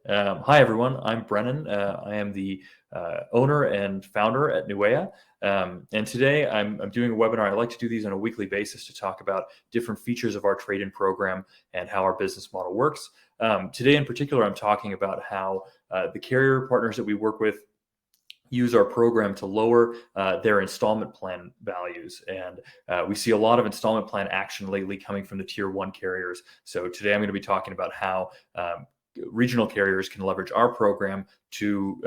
Hi, everyone. I'm Brennan. I am the owner and founder at Newaya. And today I'm doing a webinar. I like to do these on a weekly basis to talk about different features of our trade-in program and how our business model works. Today in particular, I'm talking about how the carrier partners that we work with use our program to lower their installment plan values. And we see a lot of installment plan action lately coming from the tier one carriers. So today I'm going to be talking about how regional carriers can leverage our program to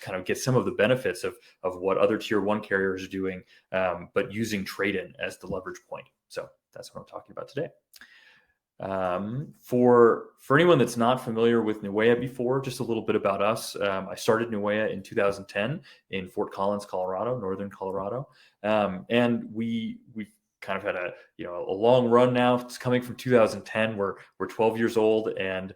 kind of get some of the benefits of what other tier one carriers are doing, but using trade-in as the leverage point. So that's what I'm talking about today. For anyone that's not familiar with Newaya before, just a little bit about us. I started Newaya in 2010 in Fort Collins, Colorado, northern Colorado, and we've kind of had a long run now. It's coming from 2010. We're 12 years old, and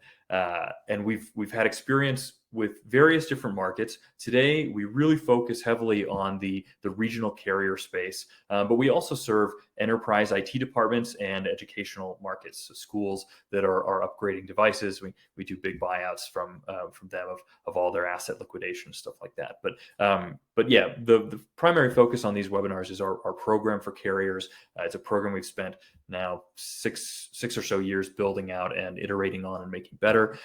we've had experience with various different markets. Today, we really focus heavily on the regional carrier space, but we also serve enterprise IT departments and educational markets, so schools that are upgrading devices. We do big buyouts from them of all their asset liquidation, stuff like that. But yeah, the primary focus on these webinars is our program for carriers. It's a program we've spent now six or so years building out and iterating on and making better.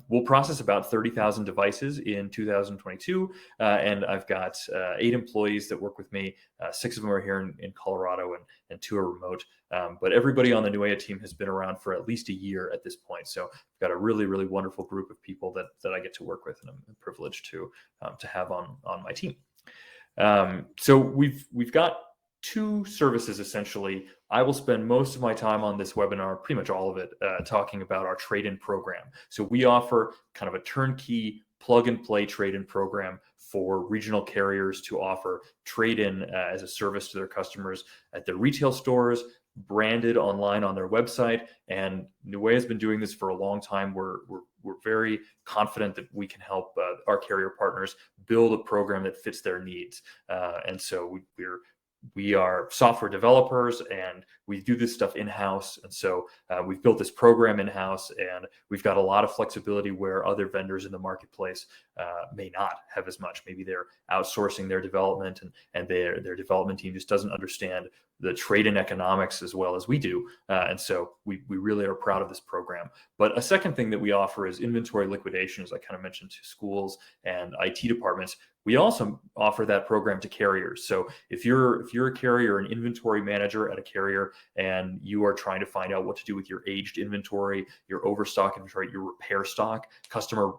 We'll process about 30,000 devices in 2022, and I've got 8 employees that work with me. 6 of them are here in Colorado, and 2 are remote. But everybody on the Newaya team has been around for at least a year at this point. So I've got a really, really wonderful group of people that I get to work with, and I'm privileged to have on my team. So we've got 2 services essentially. I will spend most of my time on this webinar, pretty much all of it, talking about our trade-in program. So we offer kind of a turnkey plug-and-play trade-in program for regional carriers to offer trade-in as a service to their customers at their retail stores, branded online on their website. And Newaya has been doing this for a long time. We're very confident that we can help our carrier partners build a program that fits their needs. And so we are software developers, and we do this stuff in-house. And so we've built this program in-house, and we've got a lot of flexibility where other vendors in the marketplace may not have as much. Maybe they're outsourcing their development, and their development team just doesn't understand the trade-in economics as well as we do. And so we really are proud of this program. But a second thing that we offer is inventory liquidation, as I kind of mentioned, to schools and IT departments. We also offer that program to carriers. So if you're a carrier, an inventory manager at a carrier, and you are trying to find out what to do with your aged inventory, your overstock inventory, your repair stock, customer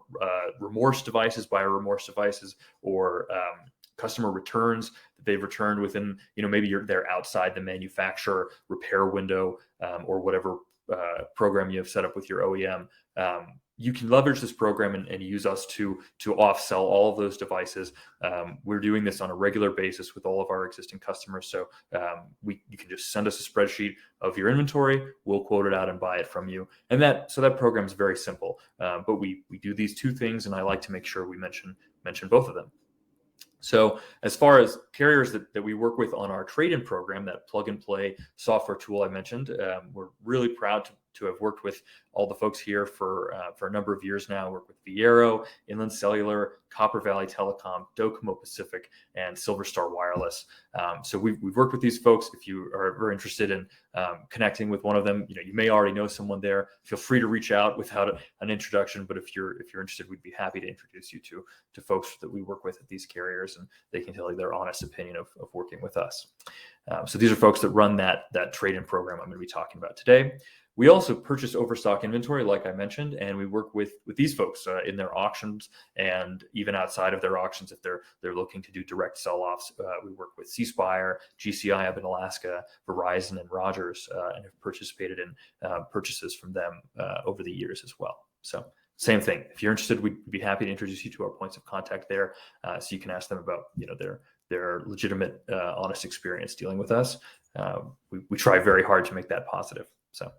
remorse devices, buyer remorse devices, or customer returns that they've returned within, maybe they're outside the manufacturer repair window, or whatever program you have set up with your OEM. You can leverage this program and use us to off-sell all of those devices. We're doing this on a regular basis with all of our existing customers. So you can just send us a spreadsheet of your inventory. We'll quote it out and buy it from you. And that program is very simple. But we do these 2 things, and I like to make sure we mention both of them. So as far as carriers that we work with on our trade-in program, that plug-and-play software tool I mentioned, we're really proud to have worked with all the folks here for a number of years now. Work with Viaero, Inland Cellular, Copper Valley Telecom, Docomo Pacific, and Silver Star Wireless. So we've worked with these folks. If you are ever interested in connecting with one of them, you may already know someone there. Feel free to reach out without an introduction. But if you're interested, we'd be happy to introduce you to folks that we work with at these carriers, and they can tell you their honest opinion of working with us. So these are folks that run that trade-in program I'm going to be talking about today. We also purchase overstock inventory, like I mentioned, and we work with these folks in their auctions, and even outside of their auctions if they're looking to do direct sell-offs. We work with C Spire, GCI up in Alaska, Verizon, and Rogers, and have participated in purchases from them over the years as well. So same thing. If you're interested, we'd be happy to introduce you to our points of contact there, so you can ask them about their legitimate, honest experience dealing with us. We try very hard to make that positive. So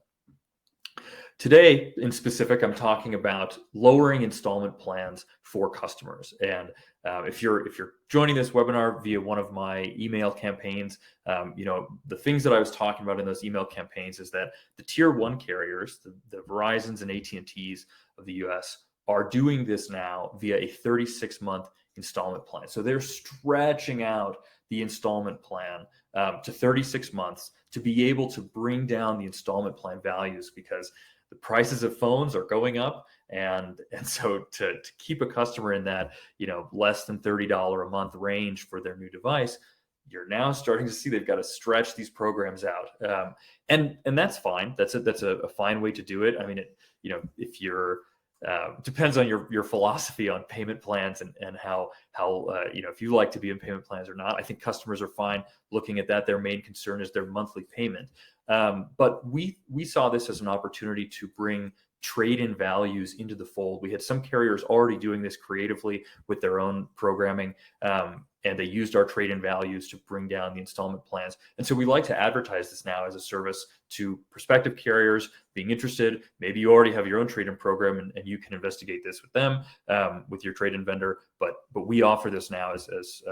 today, in specific, I'm talking about lowering installment plans for customers. And if you're joining this webinar via one of my email campaigns, the things that I was talking about in those email campaigns is that the tier one carriers, the Verizons and AT&Ts of the US, are doing this now via a 36-month installment plan. So they're stretching out the installment plan to 36 months to be able to bring down the installment plan values, because the prices of phones are going up. And so to keep a customer in that, less than $30 a month range for their new device, you're now starting to see they've got to stretch these programs out. And that's fine. That's a fine way to do it. I mean, if you're, depends on your philosophy on payment plans and how if you like to be in payment plans or not. I think customers are fine looking at that. Their main concern is their monthly payment. But we saw this as an opportunity to bring trade-in values into the fold. We had some carriers already doing this creatively with their own programming, and they used our trade-in values to bring down the installment plans. And so we like to advertise this now as a service to prospective carriers being interested. Maybe you already have your own trade-in program, and you can investigate this with them, with your trade-in vendor. But we offer this now as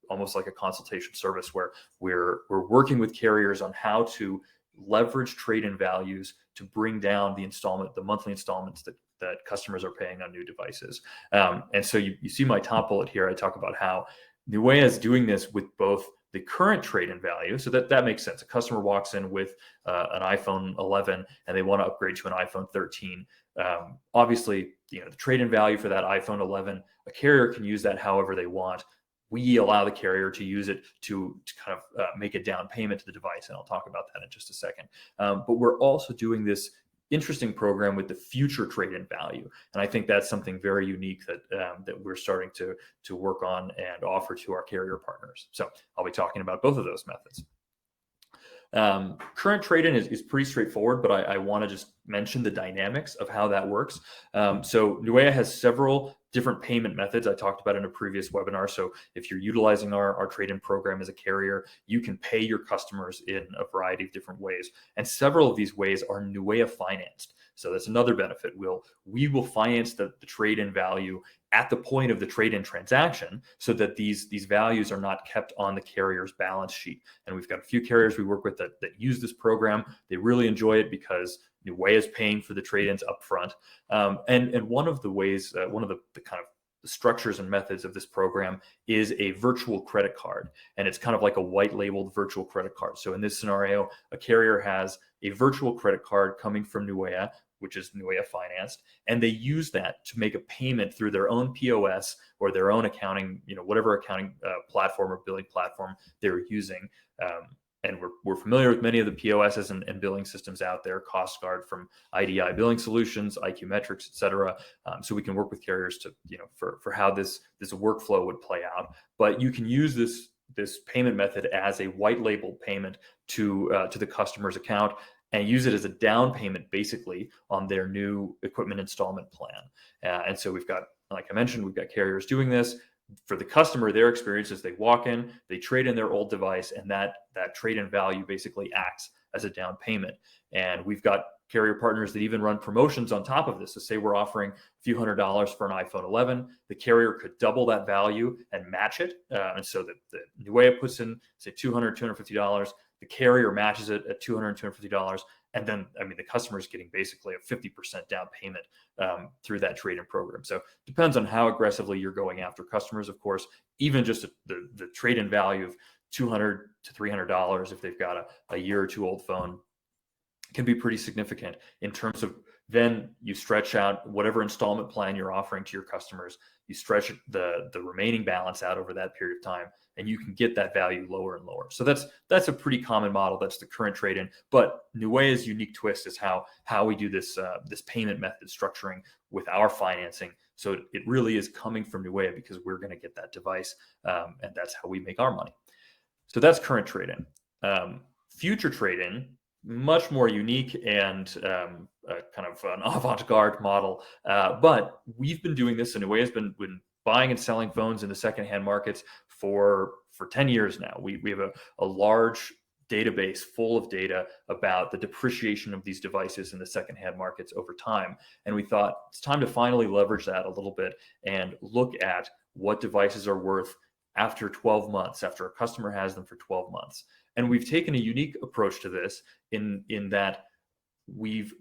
almost like a consultation service, where we're working with carriers on how to leverage trade-in values to bring down the monthly installments that customers are paying on new devices. And so you see my top bullet here. I talk about how Newaya is doing this with both the current trade-in value, so that makes sense. A customer walks in with an iPhone 11 and they want to upgrade to an iPhone 13. Obviously, the trade-in value for that iPhone 11, a carrier can use that however they want. We allow the carrier to use it to kind of make a down payment to the device, and I'll talk about that in just a second. But we're also doing this interesting program with the future trade-in value, and I think that's something very unique that we're starting to work on and offer to our carrier partners. So I'll be talking about both of those methods. Current trade-in is pretty straightforward, but I want to just mention the dynamics of how that works. So Newaya has several different payment methods I talked about in a previous webinar. So if you're utilizing our trade-in program as a carrier, you can pay your customers in a variety of different ways. And several of these ways are Newaya financed. So that's another benefit. We will finance the trade-in value at the point of the trade-in transaction, so that these values are not kept on the carrier's balance sheet. And we've got a few carriers we work with that use this program. They really enjoy it because Newaya is paying for the trade-ins up front. And one of the ways, one of the kind of the structures and methods of this program is a virtual credit card. And it's kind of like a white labeled virtual credit card. So in this scenario, a carrier has a virtual credit card coming from Newaya, which is Newaya financed, and they use that to make a payment through their own POS or their own accounting, whatever accounting platform or billing platform they're using. And we're familiar with many of the POSs and billing systems out there, CostGuard from IDI Billing Solutions, IQ Metrics, et cetera. So we can work with carriers to, for how this workflow would play out. But you can use this payment method as a white label payment to the customer's account, and use it as a down payment basically on their new equipment installment plan. And so we've got, like I mentioned, we've got carriers doing this. For the customer, their experience is they walk in, they trade in their old device, and that trade-in value basically acts as a down payment. And we've got carrier partners that even run promotions on top of this. So say we're offering a few $100s for an iPhone 11, the carrier could double that value and match it. And so the Newaya puts in, say, $200, $250, the carrier matches it at $200, $250. And then, the customer is getting basically a 50% down payment through that trade-in program. So it depends on how aggressively you're going after customers, of course. Even just the trade-in value of $200 to $300, if they've got a year or two old phone, can be pretty significant in terms of, then you stretch out whatever installment plan you're offering to your customers. You stretch the remaining balance out over that period of time, and you can get that value lower and lower. So that's a pretty common model. That's the current trade-in. But Newaya's unique twist is how we do this payment method structuring with our financing. So it really is coming from Newaya because we're going to get that device, and that's how we make our money. So that's current trade-in. Future trade-in, much more unique and kind of an avant-garde model. But we've been doing this, and Newaya's been buying and selling phones in the secondhand markets for 10 years now. We have a large database full of data about the depreciation of these devices in the secondhand markets over time. And we thought it's time to finally leverage that a little bit and look at what devices are worth after 12 months, after a customer has them for 12 months. And we've taken a unique approach to this in that we've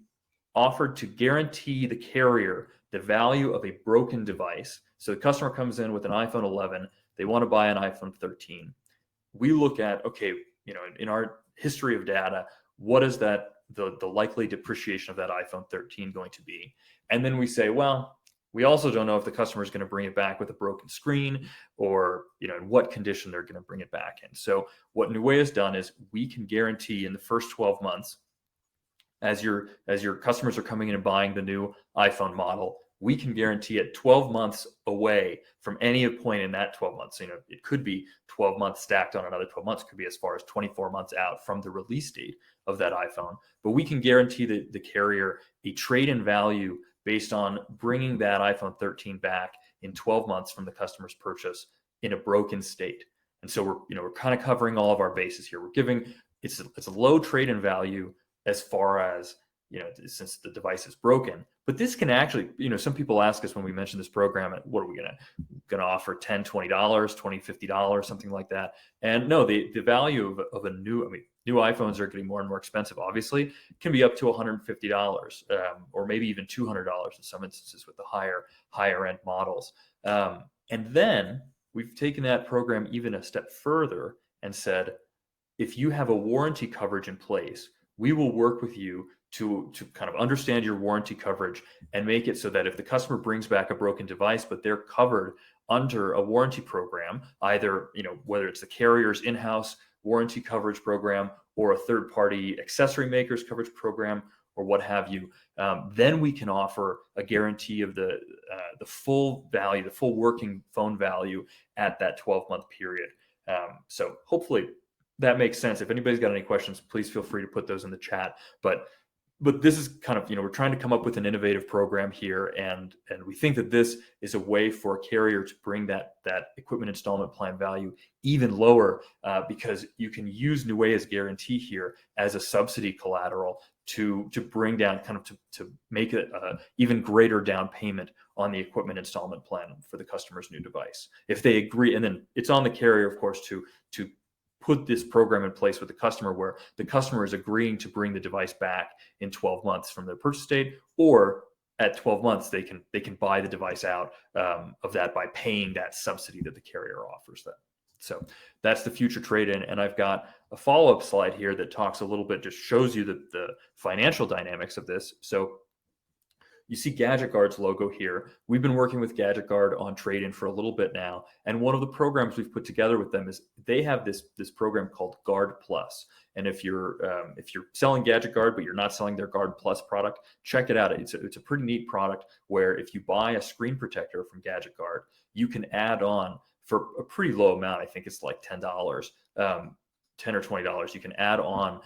offered to guarantee the carrier the value of a broken device. So the customer comes in with an iPhone 11, they want to buy an iPhone 13. We look at, okay, in our history of data, what is that the likely depreciation of that iPhone 13 going to be? And then we say, well, we also don't know if the customer is going to bring it back with a broken screen, or in what condition they're going to bring it back in. So what Newaya has done is we can guarantee in the first 12 months, as your customers are coming in and buying the new iPhone model, we can guarantee it 12 months away from any point in that 12 months. It could be 12 months stacked on another 12 months, it could be as far as 24 months out from the release date of that iPhone. But we can guarantee the carrier a trade-in value based on bringing that iPhone 13 back in 12 months from the customer's purchase in a broken state. And so we're kind of covering all of our bases here. We're giving it's a low trade-in value as far as, since the device is broken. But this can actually, some people ask us when we mention this program, what are we going to offer, $10, $20, $20, $50, something like that. And no, the value of a new iPhones are getting more and more expensive, obviously. It can be up to $150 or maybe even $200 in some instances with the higher end models. And then we've taken that program even a step further and said, if you have a warranty coverage in place, we will work with you to kind of understand your warranty coverage and make it so that if the customer brings back a broken device, but they're covered under a warranty program, either, whether it's the carrier's in-house warranty coverage program or a third-party accessory maker's coverage program or what have you, then we can offer a guarantee of the full value, the full working phone value at that 12-month period. So hopefully that makes sense. If anybody's got any questions, please feel free to put those in the chat. But this is kind of, we're trying to come up with an innovative program here, and we think that this is a way for a carrier to bring that equipment installment plan value even lower, because you can use Newaya's guarantee here as a subsidy collateral to bring down, kind of to make it even greater down payment on the equipment installment plan for the customer's new device, if they agree. And then it's on the carrier, of course, to put this program in place with the customer, where the customer is agreeing to bring the device back in 12 months from their purchase date, or at 12 months they can buy the device out of that by paying that subsidy that the carrier offers them. So that's the future trade-in. And I've got a follow-up slide here that talks a little bit, just shows you the financial dynamics of this. So you see Gadget Guard's logo here. We've been working with Gadget Guard on trade-in for a little bit now, and one of the programs we've put together with them is they have this program called Guard Plus. And if you're selling Gadget Guard but you're not selling their Guard Plus product, check it out. It's a pretty neat product where if you buy a screen protector from Gadget Guard, you can add on for a pretty low amount. I think it's like $10, $10 or $20. You can add on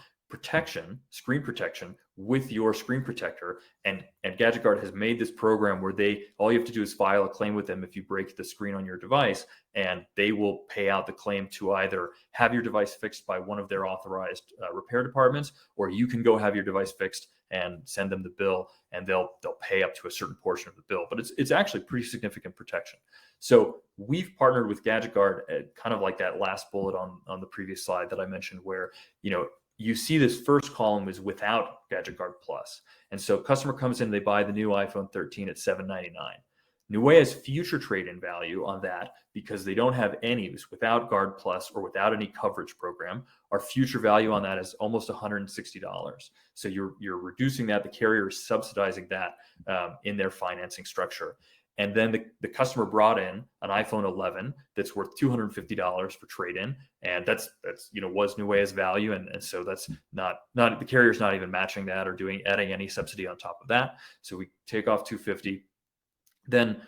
screen protection with your screen protector, and Gadget Guard has made this program where all you have to do is file a claim with them if you break the screen on your device, and they will pay out the claim to either have your device fixed by one of their authorized repair departments, or you can go have your device fixed and send them the bill, and they'll pay up to a certain portion of the bill. But it's actually pretty significant protection. So we've partnered with Gadget Guard, kind of like that last bullet on the previous slide that I mentioned, where you see this first column is without Gadget Guard Plus. And so customer comes in, they buy the new iPhone 13 at $799. Newaya's future trade-in value on that, because they don't have any, without Guard Plus or without any coverage program, our future value on that is almost $160. So you're reducing that. The carrier is subsidizing that in their financing structure. And then the customer brought in an iPhone 11 that's worth $250 for trade-in, and that's was Newaya's value, and so that's not the carrier's not even matching that or adding any subsidy on top of that. So we take off $250. Then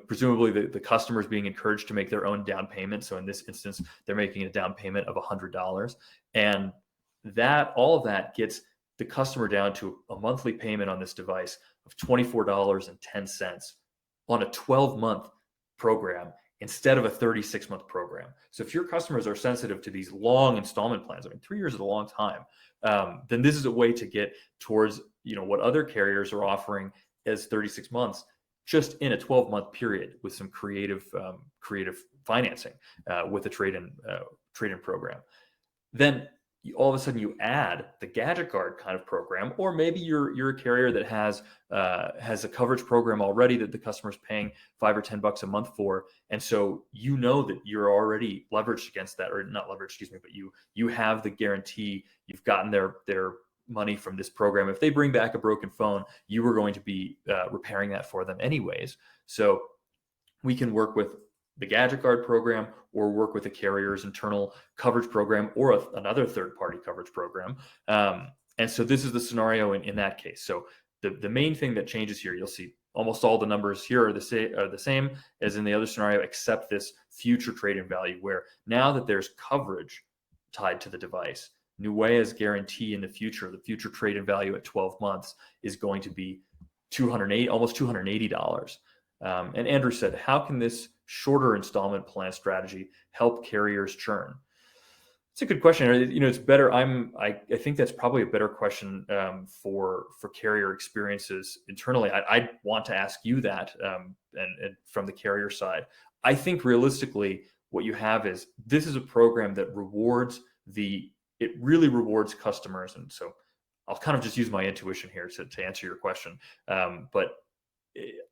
presumably the customer is being encouraged to make their own down payment. So in this instance, they're making a down payment of $100, and all of that gets the customer down to a monthly payment on this device of $24.10. on a 12-month program instead of a 36-month program. So if your customers are sensitive to these long installment plans, 3 years is a long time, then this is a way to get towards what other carriers are offering as 36 months, just in a 12-month period with some creative financing with a trade-in program. Then all of a sudden you add the gadget card kind of program, or maybe you're a carrier that has a coverage program already that the customer's paying $5 or $10 a month for, and so you know that you're already leveraged against that, or not leveraged, excuse me, but you have the guarantee, you've gotten their money from this program. If they bring back a broken phone, you were going to be repairing that for them anyways. So we can work with the gadget card program, or work with a carrier's internal coverage program, or another third-party coverage program. And so this is the scenario in that case. So the main thing that changes here, you'll see almost all the numbers here are the same as in the other scenario, except this future trade-in value, where now that there's coverage tied to the device, Newaya's guarantee in the future trade-in value at 12 months is going to be almost $280. And Andrew said, how can this shorter installment plan strategy help carriers churn? It's a good question. It's better. I think that's probably a better question for carrier experiences internally. I want to ask you that, and from the carrier side. I think realistically, what you have is, this is a program that really rewards customers, and so I'll kind of just use my intuition here to answer your question. But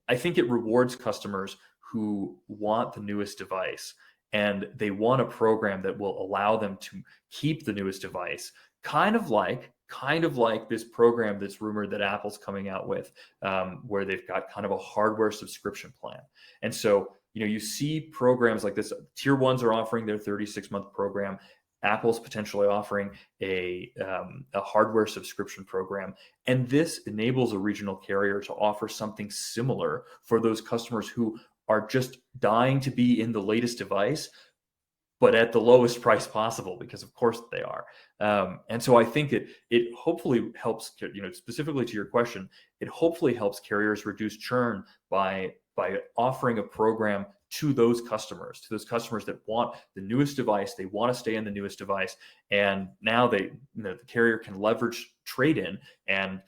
I think it rewards customers who want the newest device, and they want a program that will allow them to keep the newest device, kind of like this program that's rumored that Apple's coming out with, where they've got kind of a hardware subscription plan. And so, you see programs like this. Tier 1s are offering their 36-month program. Apple's potentially offering a hardware subscription program. And this enables a regional carrier to offer something similar for those customers who are just dying to be in the latest device, but at the lowest price possible, because of course they are. And so I think it hopefully helps, specifically to your question, it hopefully helps carriers reduce churn by offering a program to those customers that want the newest device. They want to stay in the newest device. And now the carrier can leverage trade-in. And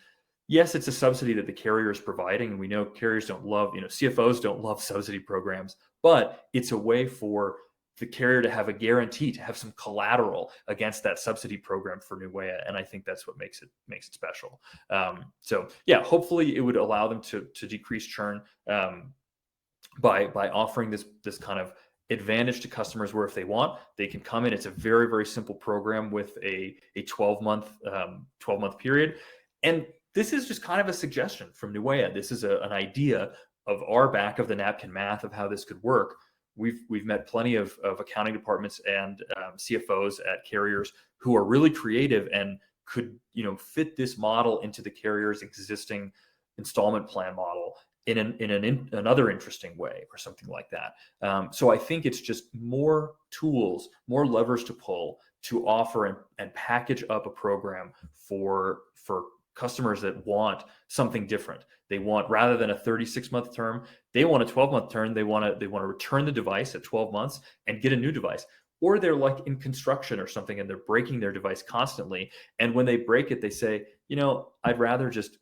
yes, it's a subsidy that the carrier is providing. And we know carriers don't love, CFOs don't love subsidy programs, but it's a way for the carrier to have a guarantee, to have some collateral against that subsidy program for Newaya. And I think that's what makes it special. So yeah, hopefully it would allow them to decrease churn by offering this kind of advantage to customers, where if they want, they can come in. It's a very, very simple program with a 12-month period. And this is just kind of a suggestion from Newaya. This is an idea of our back of the napkin math of how this could work. We've met plenty of accounting departments and CFOs at carriers who are really creative and could fit this model into the carrier's existing installment plan model in another interesting way, or something like that. So I think it's just more tools, more levers to pull to offer and package up a program for customers that want something different. They want, rather than a 36-month term, they want a 12-month term. They want to return the device at 12 months and get a new device. Or they're like in construction or something, and they're breaking their device constantly. And when they break it, they say, I'd rather just,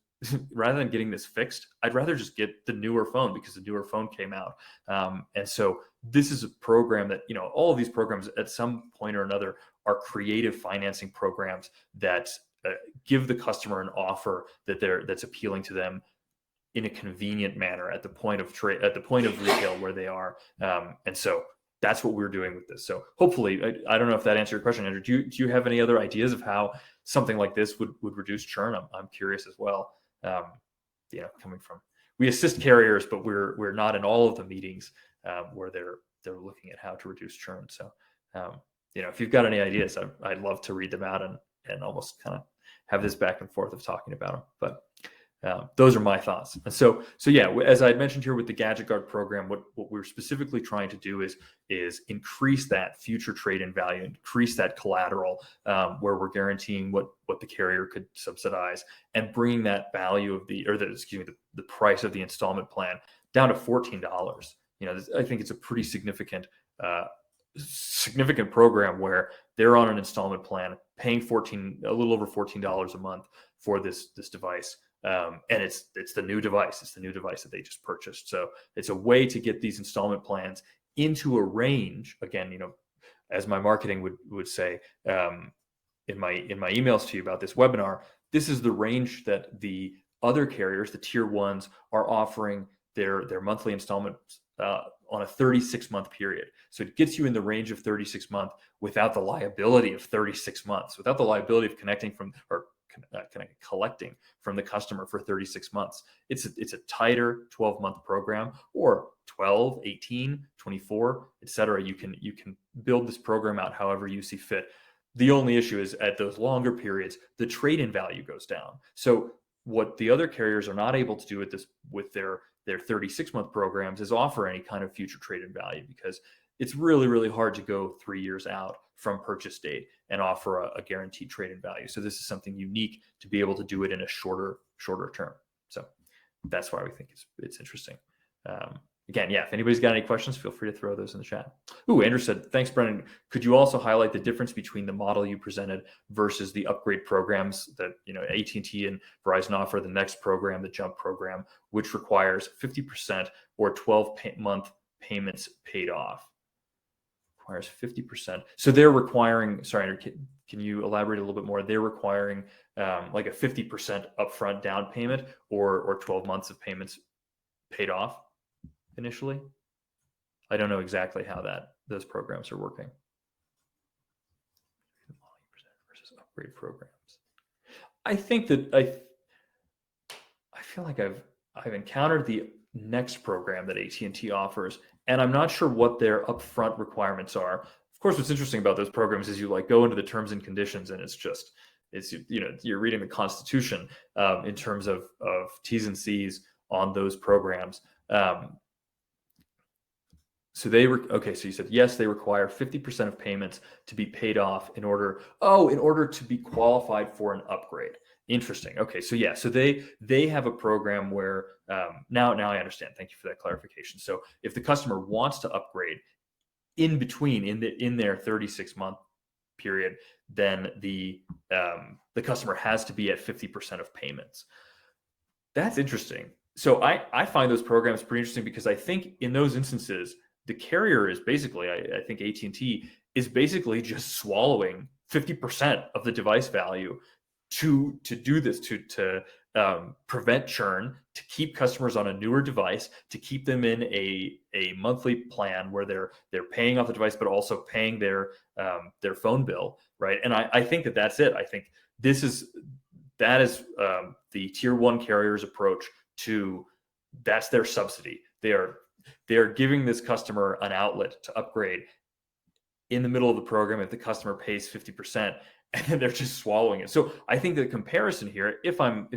rather than getting this fixed, I'd rather just get the newer phone, because the newer phone came out. And so this is a program that, all of these programs at some point or another are creative financing programs that give the customer an offer that's appealing to them in a convenient manner at the point of retail where they are. And so that's what we're doing with this. So hopefully, I don't know if that answered your question, Andrew. Do you have any other ideas of how something like this would reduce churn? I'm curious as well. Coming from, we assist carriers, but we're not in all of the meetings where they're looking at how to reduce churn. So if you've got any ideas, I'd love to read them out and almost kind of have this back and forth of talking about them. But those are my thoughts. And so yeah, as I had mentioned here with the Gadget Guard program, what we're specifically trying to do is increase that future trade-in value, increase that collateral, where we're guaranteeing what the carrier could subsidize, and bringing that value of the price of the installment plan down to $14. I think it's a pretty significant program where they're on an installment plan paying a little over $14 a month for this device. And it's the new device. It's the new device that they just purchased. So it's a way to get these installment plans into a range. Again, as my marketing would say, in my emails to you about this webinar, this is the range that the other carriers, the tier ones, are offering their monthly installments on a 36-month period. So it gets you in the range of 36 months without the liability of 36 months, without the liability of collecting from the customer for 36 months. It's a tighter 12-month program, or 12, 18, 24, etc. You can build this program out however you see fit. The only issue is at those longer periods, the trade-in value goes down. So what the other carriers are not able to do with their 36-month programs is offer any kind of future trade-in value, because it's really, really hard to go 3 years out from purchase date and offer a guaranteed trade-in value. So this is something unique to be able to do it in a shorter term. So that's why we think it's interesting. Again, yeah, if anybody's got any questions, feel free to throw those in the chat. Ooh, Andrew said, thanks, Brennan. Could you also highlight the difference between the model you presented versus the upgrade programs that AT&T and Verizon offer, the Next program, the Jump program, which requires 50% or 12-month payments paid off? Requires 50%. So they're requiring, sorry, Andrew, can you elaborate a little bit more? They're requiring like a 50% upfront down payment or 12 months of payments paid off initially. I don't know exactly how those programs are working. Versus upgrade programs. I think that I feel like I've encountered the Next program that AT&T offers, and I'm not sure what their upfront requirements are. Of course, what's interesting about those programs is you go into the terms and conditions, and it's you're reading the Constitution in terms of T's and C's on those programs. So so you said, yes, they require 50% of payments to be paid off in order to be qualified for an upgrade. Interesting. Okay, so yeah, so they have a program where now I understand. Thank you for that clarification. So if the customer wants to upgrade in between in their 36-month period, then the customer has to be at 50% of payments. That's interesting. So I find those programs pretty interesting, because I think in those instances, the carrier is basically, I think AT&T is basically just swallowing 50% of the device value to do this, to prevent churn, to keep customers on a newer device, to keep them in a monthly plan where they're paying off the device, but also paying their phone bill, right? And I think that's it. I think that is the tier one carrier's approach to, that's their subsidy. They are giving this customer an outlet to upgrade in the middle of the program if the customer pays 50%, and then they're just swallowing it. So I think the comparison here, if I'm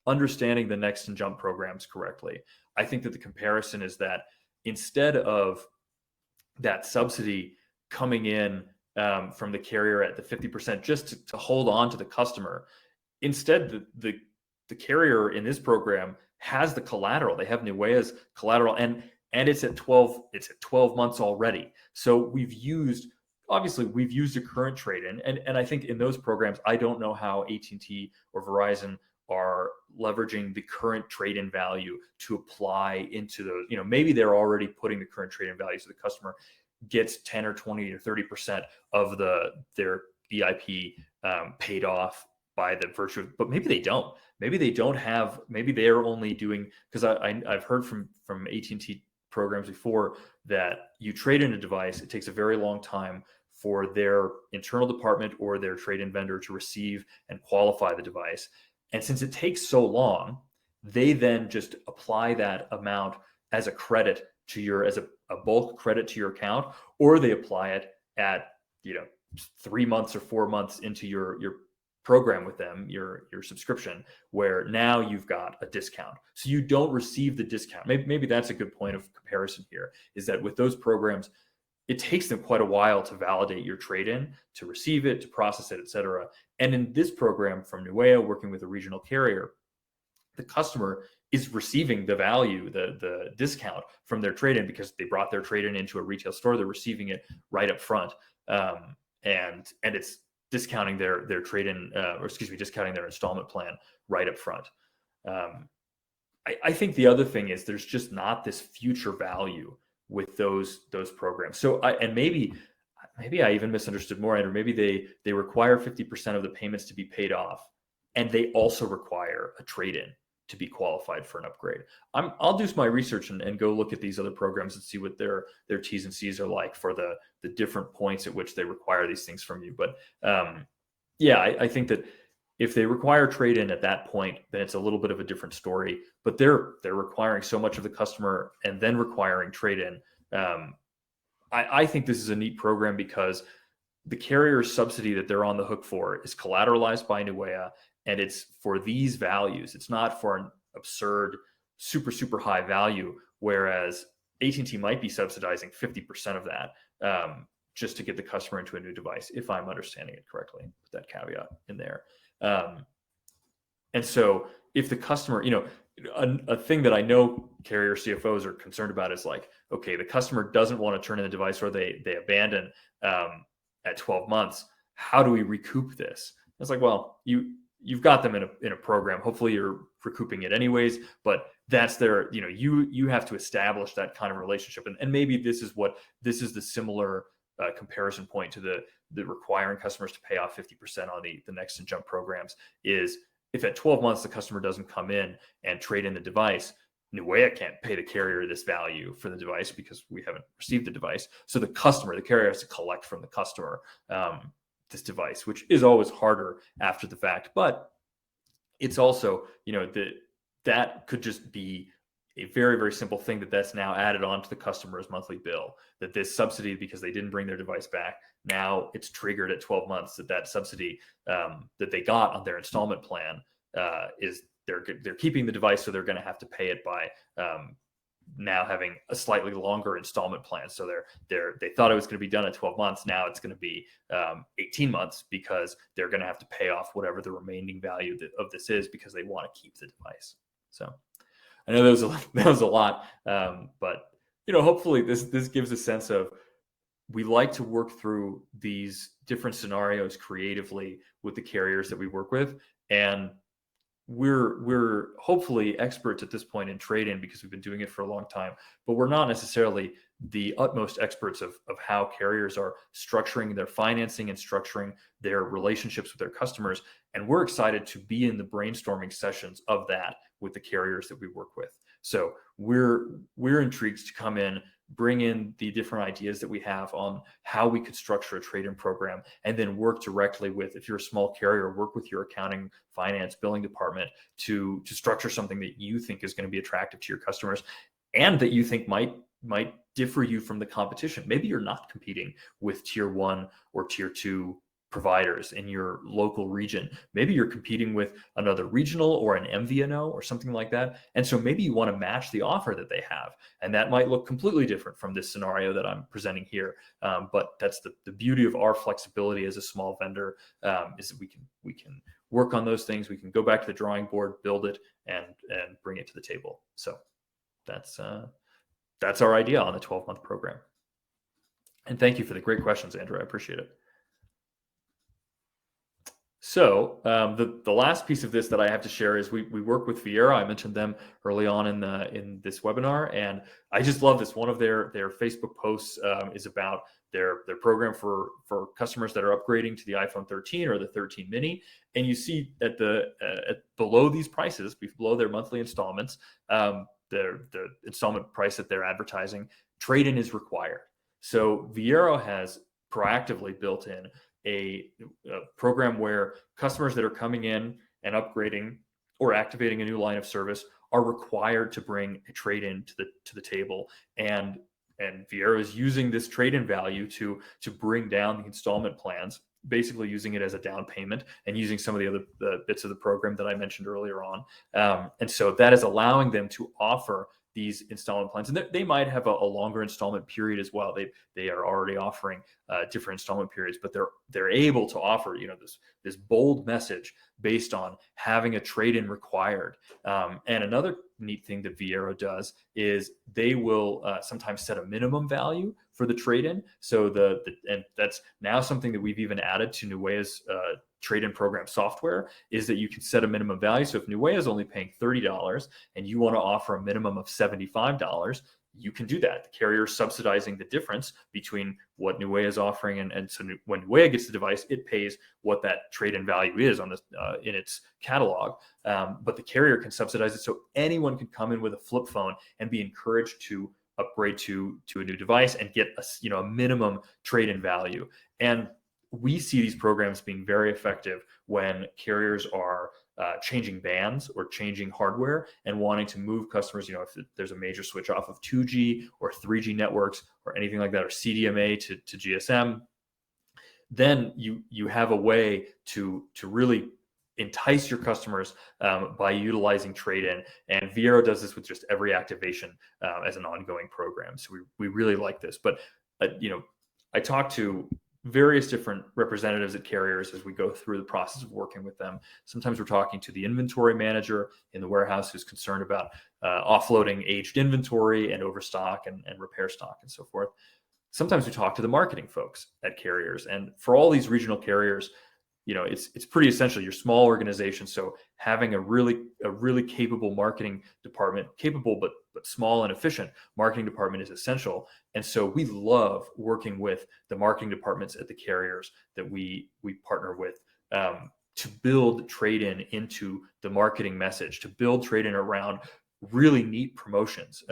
understanding the Next and Jump programs correctly, I think that the comparison is that instead of that subsidy coming in from the carrier at the 50% just to hold on to the customer, instead the carrier in this program has the collateral. They have Newaya's collateral, and it's at 12 months already. So we've used a current trade-in, and I think in those programs, I don't know how AT&T or Verizon are leveraging the current trade-in value to apply into those. Maybe they're already putting the current trade-in value, so the customer gets 10 or 20 or 30% of their EIP paid off by the virtue of, but maybe they don't. Maybe they're only doing, because I've heard from AT&T programs before that you trade in a device, it takes a very long time for their internal department or their trade-in vendor to receive and qualify the device. And since it takes so long, they then just apply that amount as a credit to as a bulk credit to your account, or they apply it at 3 months or 4 months into your program with them, your subscription, where now you've got a discount. So you don't receive the discount. Maybe that's a good point of comparison here, is that with those programs, it takes them quite a while to validate your trade-in, to receive it, to process it, et cetera. And in this program from Newaya, working with a regional carrier, the customer is receiving the value, the discount from their trade-in, because they brought their trade-in into a retail store. They're receiving it right up front. And it's discounting their trade-in, discounting their installment plan right up front. I think the other thing is there's just not this future value with those programs. So maybe maybe I even misunderstood more, Andrew. Maybe they require 50% of the payments to be paid off, and they also require a trade-in to be qualified for an upgrade. I'll do my research and go look at these other programs and see what their T's and C's are like for the different points at which they require these things from you. But yeah, I think that if they require trade-in at that point, then it's a little bit of a different story. But they're requiring so much of the customer and then requiring trade-in. I think this is a neat program because the carrier subsidy that they're on the hook for is collateralized by Newaya, and it's for these values. It's not for an absurd, super high value, whereas AT&T might be subsidizing 50% of that just to get the customer into a new device, if I'm understanding it correctly. Put that caveat in there. And so if the customer, a thing that I know carrier CFOs are concerned about is like, okay, the customer doesn't want to turn in the device, or they abandon at 12 months. How do we recoup this? It's like, well, you've got them in a program. Hopefully you're recouping it anyways, but that's their, you have to establish that kind of relationship. And maybe this is the similar comparison point to the requiring customers to pay off 50% on the next and jump programs is, if at 12 months the customer doesn't come in and trade in the device, Newaya can't pay the carrier this value for the device because we haven't received the device. So the carrier has to collect from the customer this device, which is always harder after the fact. But it's also, that could just be a very, very simple thing that's now added on to the customer's monthly bill, that this subsidy, because they didn't bring their device back, now it's triggered at 12 months that subsidy that they got on their installment plan is they're keeping the device, so they're going to have to pay it by now having a slightly longer installment plan. So they thought it was going to be done at 12 months. Now it's going to be 18 months because they're going to have to pay off whatever the remaining value of this is, because they want to keep the device. So I know that was a lot, but hopefully this gives a sense of, we like to work through these different scenarios creatively with the carriers that we work with, and we're hopefully experts at this point in trade-in because we've been doing it for a long time, but we're not necessarily the utmost experts of how carriers are structuring their financing and structuring their relationships with their customers. And we're excited to be in the brainstorming sessions of that with the carriers that we work with. So we're intrigued to come in, bring in the different ideas that we have on how we could structure a trade-in program, and then work directly with, if you're a small carrier, work with your accounting, finance, billing department to structure something that you think is going to be attractive to your customers and that you think might differ you from the competition. Maybe you're not competing with tier 1 or tier 2 providers in your local region. Maybe you're competing with another regional or an MVNO or something like that. And so maybe you want to match the offer that they have. And that might look completely different from this scenario that I'm presenting here. But that's the beauty of our flexibility as a small vendor, is that we can work on those things. We can go back to the drawing board, build it, and bring it to the table. So that's our idea on the 12-month program. And thank you for the great questions, Andrew. I appreciate it. So the last piece of this that I have to share is we work with Viaero. I mentioned them early on in this webinar, and I just love this. One of their Facebook posts is about their program for customers that are upgrading to the iPhone 13 or the 13 mini. And you see at below these prices, below their monthly installments, the installment price that they're advertising, trade-in is required. So Viaero has proactively built in a program where customers that are coming in and upgrading or activating a new line of service are required to bring a trade-in to the table, and Viaero is using this trade-in value to bring down the installment plans, basically using it as a down payment and using some of the other bits of the program that I mentioned earlier on. And so that is allowing them to offer these installment plans, and they might have a longer installment period as well. They are already offering different installment periods, but they're able to offer this bold message based on having a trade-in required. And another neat thing that Viaero does is they will sometimes set a minimum value for the trade-in. So and that's now something that we've even added to Newaya's trade-in program software, is that you can set a minimum value. So if Newaya is only paying $30 and you want to offer a minimum of $75, you can do that. The carrier is subsidizing the difference between what Newaya is offering, and so when Newaya gets the device, it pays what that trade-in value is on this in its catalog. But the carrier can subsidize it, so anyone can come in with a flip phone and be encouraged to upgrade to a new device and get a minimum trade-in value. And we see these programs being very effective when carriers are changing bands or changing hardware and wanting to move customers. If there's a major switch off of 2G or 3G networks or anything like that, or CDMA to GSM, then you have a way to really entice your customers by utilizing trade-in. And Viaero does this with just every activation as an ongoing program. So we really like this. But I talked to various different representatives at carriers as we go through the process of working with them. Sometimes we're talking to the inventory manager in the warehouse who's concerned about offloading aged inventory and overstock and repair stock and so forth. Sometimes we talk to the marketing folks at carriers. And for all these regional carriers, it's pretty essential. You're small organization, so having a really capable marketing department, capable but small and efficient marketing department, is essential. And so we love working with the marketing departments at the carriers that we partner with to build trade-in into the marketing message, to build trade-in around really neat promotions.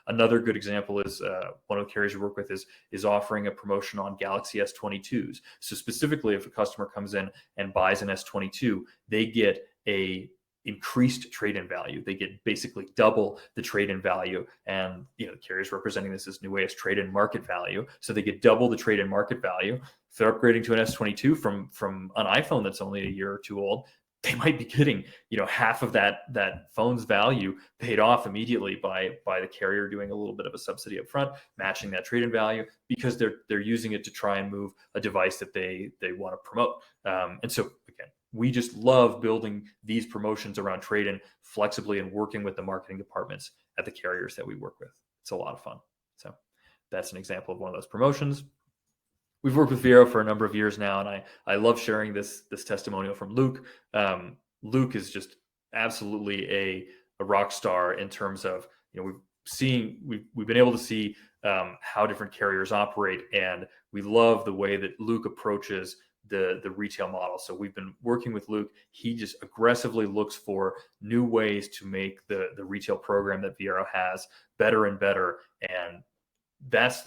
Another good example is one of the carriers we work with is offering a promotion on Galaxy S22s. So specifically, if a customer comes in and buys an S22, they get a increased trade-in value. They get basically double the trade-in value, and the carrier's representing this as Newaya's trade-in market value. So they get double the trade-in market value. If they're upgrading to an S22 from an iPhone that's only a year or two old, they might be getting half of that phone's value paid off immediately by the carrier doing a little bit of a subsidy up front, matching that trade-in value, because they're using it to try and move a device that they want to promote. And so again, we just love building these promotions around trade-in flexibly and working with the marketing departments at the carriers that we work with. It's a lot of fun. So that's an example of one of those promotions. We've worked with Viaero for a number of years now, and I love sharing this testimonial from Luke. Luke is just absolutely a rock star in terms of we've been able to see how different carriers operate, and we love the way that Luke approaches the retail model. So we've been working with Luke. He just aggressively looks for new ways to make the retail program that Viaero has better and better, and that's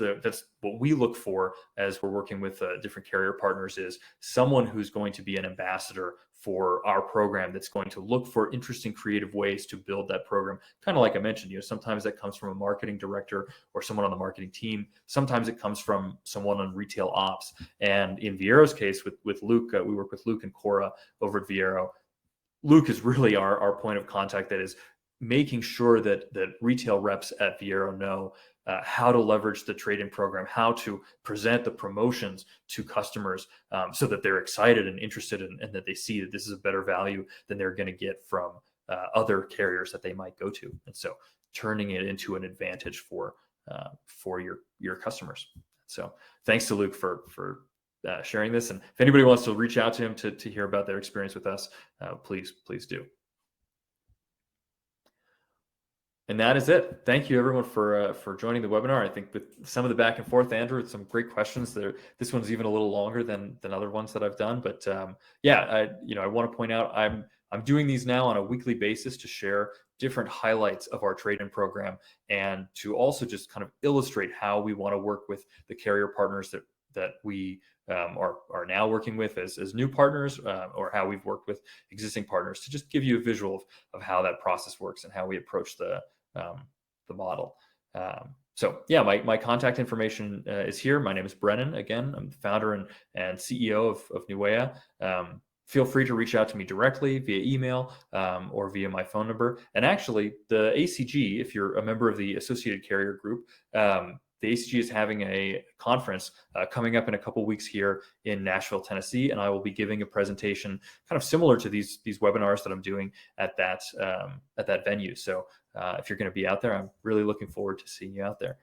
what we look for as we're working with different carrier partners, is someone who's going to be an ambassador for our program, that's going to look for interesting, creative ways to build that program. Kind of like I mentioned, sometimes that comes from a marketing director or someone on the marketing team. Sometimes it comes from someone on retail ops. And in Viaero's case, with Luke, we work with Luke and Cora over at Viaero. Luke is really our point of contact that is making sure that retail reps at Viaero know how to leverage the trade-in program, how to present the promotions to customers so that they're excited and interested and that they see that this is a better value than they're going to get from other carriers that they might go to. And so turning it into an advantage for your customers. So thanks to Luke for sharing this. And if anybody wants to reach out to him to hear about their experience with us, please do. And that is it. Thank you, everyone, for joining the webinar. I think with some of the back and forth, Andrew, some great questions there. This one's even a little longer than other ones that I've done. But I want to point out I'm doing these now on a weekly basis to share different highlights of our trade-in program, and to also just kind of illustrate how we want to work with the carrier partners that we are now working with as new partners, or how we've worked with existing partners, to just give you a visual of how that process works and how we approach the model. So yeah, my contact information is here. My name is Brennan. Again, I'm the founder and CEO of Newaya. Feel free to reach out to me directly via email or via my phone number. And actually, the ACG, if you're a member of the Associated Carrier Group, the ACG is having a conference coming up in a couple weeks here in Nashville, Tennessee, and I will be giving a presentation kind of similar to these webinars that I'm doing at that venue. So if you're going to be out there, I'm really looking forward to seeing you out there.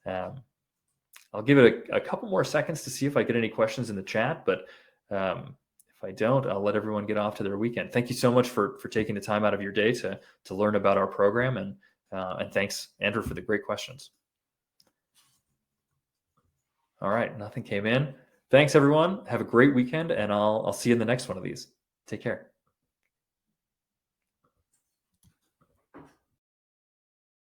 I'll give it a couple more seconds to see if I get any questions in the chat, but if I don't, I'll let everyone get off to their weekend. Thank you so much for taking the time out of your day to learn about our program, and thanks, Andrew, for the great questions. All right, nothing came in. Thanks, everyone. Have a great weekend, and I'll see you in the next one of these. Take care.